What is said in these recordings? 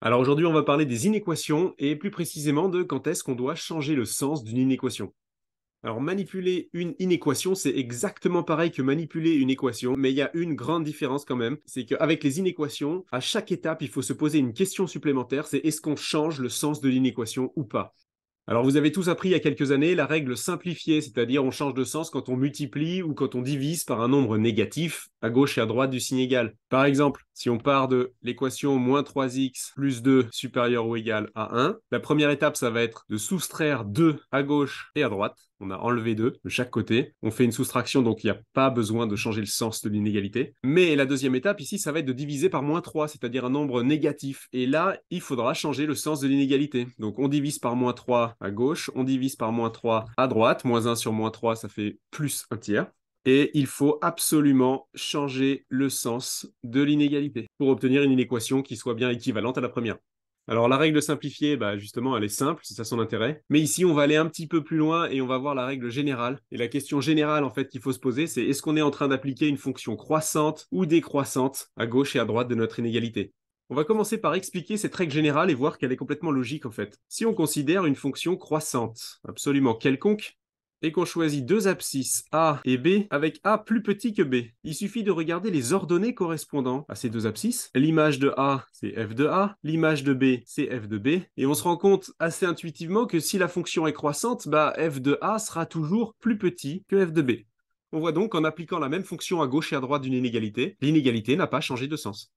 Alors aujourd'hui, on va parler des inéquations et plus précisément de quand est-ce qu'on doit changer le sens d'une inéquation. Alors manipuler une inéquation, c'est exactement pareil que manipuler une équation, mais il y a une grande différence quand même, c'est qu'avec les inéquations, à chaque étape, il faut se poser une question supplémentaire, c'est est-ce qu'on change le sens de l'inéquation ou pas? Alors vous avez tous appris il y a quelques années la règle simplifiée, c'est-à-dire on change de sens quand on multiplie ou quand on divise par un nombre négatif à gauche et à droite du signe égal. Par exemple, si on part de l'équation moins 3x plus 2 supérieur ou égal à 1, la première étape, ça va être de soustraire 2 à gauche et à droite. On a enlevé 2 de chaque côté. On fait une soustraction, donc il n'y a pas besoin de changer le sens de l'inégalité. Mais la deuxième étape ici, ça va être de diviser par moins 3, c'est-à-dire un nombre négatif. Et là, il faudra changer le sens de l'inégalité. Donc on divise par moins 3 à gauche, on divise par moins 3 à droite. Moins 1 sur moins 3, ça fait plus un tiers. Et il faut absolument changer le sens de l'inégalité pour obtenir une inéquation qui soit bien équivalente à la première. Alors la règle simplifiée, justement, elle est simple, c'est ça son intérêt. Mais ici, on va aller un petit peu plus loin et on va voir la règle générale. Et la question générale, en fait, qu'il faut se poser, c'est est-ce qu'on est en train d'appliquer une fonction croissante ou décroissante à gauche et à droite de notre inégalité? On va commencer par expliquer cette règle générale et voir qu'elle est complètement logique, en fait. Si on considère une fonction croissante, absolument quelconque, et qu'on choisit deux abscisses A et B avec A plus petit que B. Il suffit de regarder les ordonnées correspondant à ces deux abscisses. L'image de A, c'est f de A, l'image de B, c'est f de B, et on se rend compte assez intuitivement que si la fonction est croissante, f de A sera toujours plus petit que f de B. On voit donc qu'en appliquant la même fonction à gauche et à droite d'une inégalité, l'inégalité n'a pas changé de sens.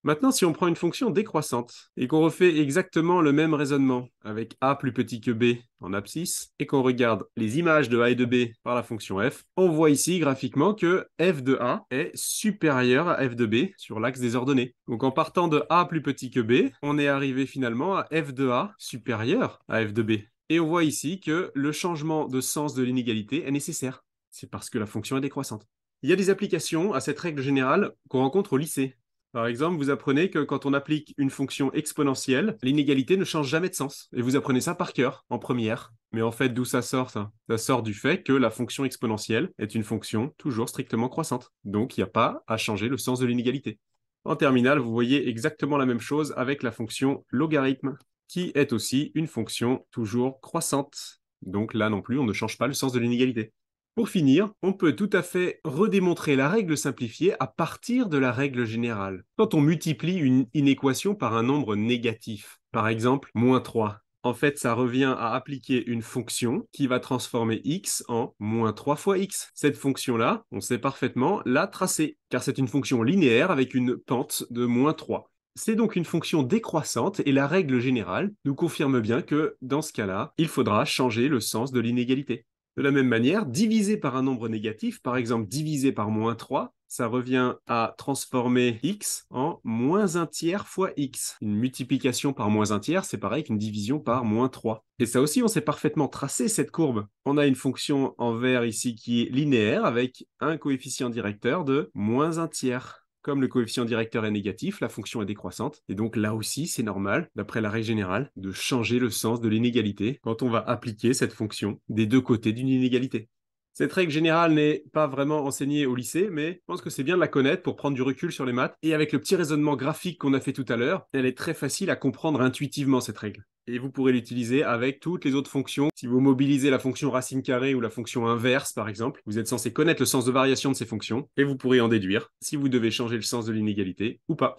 Maintenant, si on prend une fonction décroissante et qu'on refait exactement le même raisonnement avec a plus petit que b en abscisse et qu'on regarde les images de a et de b par la fonction f, on voit ici graphiquement que f de a est supérieur à f de b sur l'axe des ordonnées. Donc en partant de a plus petit que b, on est arrivé finalement à f de a supérieur à f de b. Et on voit ici que le changement de sens de l'inégalité est nécessaire. C'est parce que la fonction est décroissante. Il y a des applications à cette règle générale qu'on rencontre au lycée. Par exemple, vous apprenez que quand on applique une fonction exponentielle, l'inégalité ne change jamais de sens. Et vous apprenez ça par cœur, en première. Mais en fait, d'où ça sort, ça? Ça sort du fait que la fonction exponentielle est une fonction toujours strictement croissante. Donc, il n'y a pas à changer le sens de l'inégalité. En terminale, vous voyez exactement la même chose avec la fonction logarithme, qui est aussi une fonction toujours croissante. Donc là non plus, on ne change pas le sens de l'inégalité. Pour finir, on peut tout à fait redémontrer la règle simplifiée à partir de la règle générale. Quand on multiplie une inéquation par un nombre négatif, par exemple moins 3, en fait, ça revient à appliquer une fonction qui va transformer x en moins 3 fois x. Cette fonction-là, on sait parfaitement la tracer, car c'est une fonction linéaire avec une pente de moins 3. C'est donc une fonction décroissante et la règle générale nous confirme bien que, dans ce cas-là, il faudra changer le sens de l'inégalité. De la même manière, diviser par un nombre négatif, par exemple diviser par moins 3, ça revient à transformer x en moins un tiers fois x. Une multiplication par moins un tiers, c'est pareil qu'une division par moins 3. Et ça aussi, on sait parfaitement tracer cette courbe. On a une fonction en vert ici qui est linéaire avec un coefficient directeur de moins un tiers. Comme le coefficient directeur est négatif, la fonction est décroissante. Et donc là aussi, c'est normal, d'après la règle générale, de changer le sens de l'inégalité quand on va appliquer cette fonction des deux côtés d'une inégalité. Cette règle générale n'est pas vraiment enseignée au lycée, mais je pense que c'est bien de la connaître pour prendre du recul sur les maths. Et avec le petit raisonnement graphique qu'on a fait tout à l'heure, elle est très facile à comprendre intuitivement, cette règle. Et vous pourrez l'utiliser avec toutes les autres fonctions. Si vous mobilisez la fonction racine carrée ou la fonction inverse, par exemple, vous êtes censé connaître le sens de variation de ces fonctions, et vous pourrez en déduire si vous devez changer le sens de l'inégalité ou pas.